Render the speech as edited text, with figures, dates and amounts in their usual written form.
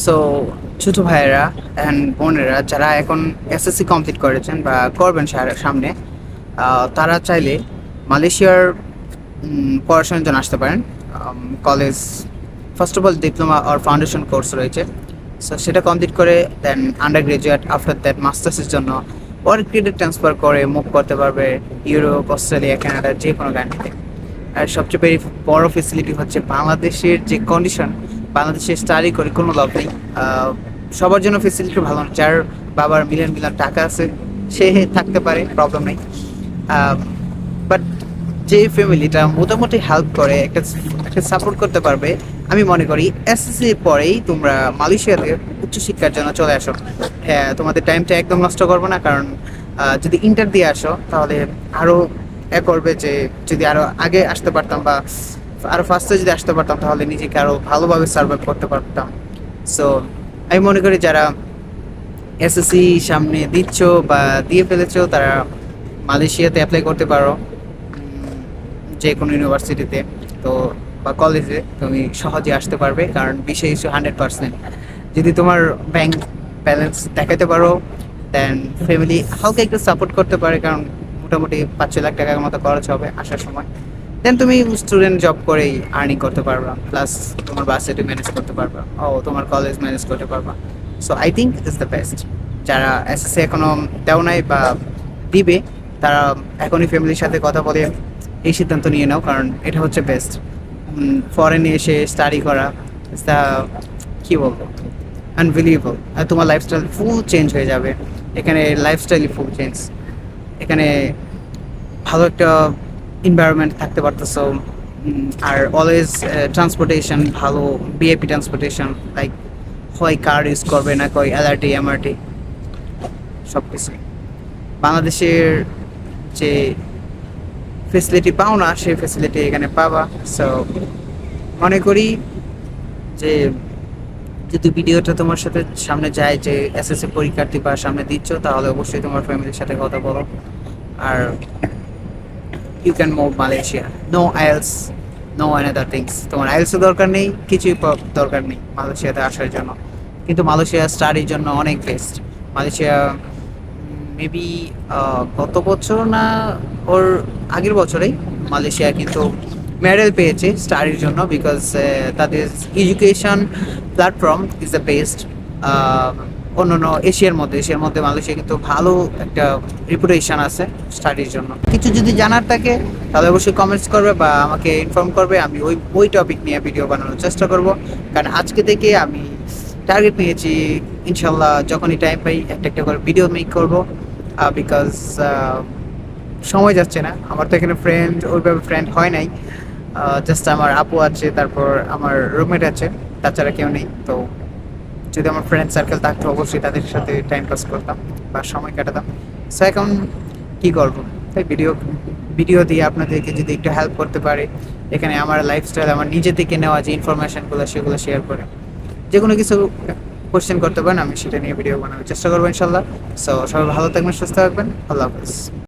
So ছোট ভাইয়েরা and বোনেরা যারা এখন এসএসসি কমপ্লিট করেছেন বা করবেন সামনে, তারা চাইলে মালয়েশিয়ার পড়াশোনার জন্য আসতে পারেন। College first of all diploma আর ফাউন্ডেশন কোর্স রয়েছে। সো সেটা কমপ্লিট করে then undergraduate, after that মাস্টার্সের জন্য ওয়ার্ক ক্রেডিট ট্রান্সফার করে মুভ করতে পারবে ইউরোপ, অস্ট্রেলিয়া, কানাডা, যে কোনো কান্ট্রিতে। আর সবচেয়ে বড় ফেসিলিটি হচ্ছে বাংলাদেশের যে কন্ডিশন, বাংলাদেশের স্টাডি করে কোনো লাভ নেই। সবার জন্য ফেসিলিটি ভালো না। যার বাবার মিলিয়ন মিলিয়ন টাকা আছে সে থাকতে পারে, প্রবলেম নেই। বাট যে ফ্যামিলিটা মোটামুটি হেল্প করে, একটা একটা সাপোর্ট করতে পারবে, আমি মনে করি এসএসসি পরেই তোমরা মালয়েশিয়াতে উচ্চশিক্ষার জন্য চলে আসো। হ্যাঁ, তোমাদের টাইমটা একদম নষ্ট করবো না, কারণ যদি ইন্টার দিয়ে আসো তাহলে আরও করবে যে যদি আরও আগে আসতে পারতাম বা আরও ফার্স্টে যদি আসতে পারতাম তাহলে নিজেকে আরও ভালোভাবে সার্ভাইভ করতে পারতাম। সো আমি মনে করি যারা এসএসসি সামনে দিচ্ছ বা দিয়ে ফেলেছো তারা মালয়েশিয়াতে অ্যাপ্লাই করতে পারো, যে কোনো ইউনিভার্সিটিতে তো বা কলেজে তুমি সহজে আসতে পারবে, কারণ বিষয় ইস্যু 100%। যদি তোমার ব্যাংক ব্যালেন্স দেখাতে পারো, দেন ফ্যামিলি হালকা একটু সাপোর্ট করতে পারে, কারণ মোটামুটি 5-6 লাখ টাকার মতো খরচ হবে আসার সময়, দেন তুমি স্টুডেন্ট জব করেই আর্নিং করতে পারবা, প্লাস তোমার বাসেটি ম্যানেজ করতে পারবা, ও তোমার কলেজ ম্যানেজ করতে পারবা। So I think it's the best. যারা এসএসসি এখনো দেও নাই বা দিবে, তারা এখনই ফ্যামিলির সাথে কথা বলে এই সিদ্ধান্ত নিয়ে নাও, কারণ এটা হচ্ছে বেস্ট। ফরেনে এসে স্টাডি করা তা কী বলবো, আনবিলিভেবল। আর তোমার লাইফস্টাইল ফুল চেঞ্জ হয়ে যাবে। এখানে লাইফস্টাইলই ফুল চেঞ্জ। এখানে ভালো একটা এনভায়রনমেন্ট থাকতে পারতেছো। আর অলওয়েজ ট্রান্সপোর্টেশন ভালো, বিএপি ট্রান্সপোর্টেশন, লাইক হয় কার ইউজ করবে না কয় এলআরটি, এমআরটি, সব কিছুই। বাংলাদেশের যে ফেসিলিটি পাও না সেই ফেসিলিটি এখানে পাবা। সো মনে করি যে যদি ভিডিওটা তোমার সাথে সামনে যায় যে এসএসসি পরীক্ষার্থী বা সামনে দিচ্ছ, তাহলে অবশ্যই তোমার ফ্যামিলির সাথে কথা বলো। আর you can move Malaysia, no IELTS, no another things. তোমার আইএলসও দরকার নেই, কিছুই দরকার নেই মালয়েশিয়াতে আসার জন্য। কিন্তু মালয়েশিয়া স্টাডির জন্য অনেক বেস্ট। মালয়েশিয়া মেবি গত বছর না ওর আগের বছরেই মালয়েশিয়া কিন্তু মেডেল পেয়েছে স্টাডির জন্য, বিকজ তাদের education platform is the best. অন্যান্য এশিয়ার মধ্যে মালয়েশিয়া কিন্তু ভালো একটা রিপুটেশন আছে স্টাডির জন্য। কিছু যদি জানার থাকে তাহলে অবশ্যই কমেন্টস করবে বা আমাকে ইনফর্ম করবে, আমি ওই টপিক নিয়ে ভিডিও বানানোর চেষ্টা করব। কারণ আজকে থেকে আমি টার্গেট নিয়েছি, ইনশাল্লাহ যখনই টাইম পাই একটা একটা করে ভিডিও মেক করবো, বিকজ সময় যাচ্ছে না। আমার তো এখানে ওইভাবে ফ্রেন্ড হয় নাই, জাস্ট আমার আপু আছে, তারপর আমার রুমমেট আছে, তাছাড়া কেউ নেই। তো যদি আমার ফ্রেন্ড সার্কেল থাকতো অবশ্যই তাদের সাথে টাইম পাস করতাম বা সময় কাটাতাম। সো এখন কী করবো, তাই ভিডিও দিয়ে আপনাদেরকে যদি একটু হেল্প করতে পারে, এখানে আমার লাইফস্টাইল, আমার নিজে থেকে নেওয়া যে ইনফরমেশনগুলো সেগুলো শেয়ার করে, যে কোনো কিছু কোয়েশ্চেন করতে পারেন, আমি সেটা নিয়ে ভিডিও বানানোর চেষ্টা করবো ইনশাল্লাহ। সো সবাই ভালো থাকবেন, সুস্থ থাকবেন, আল্লাহ হাফেজ।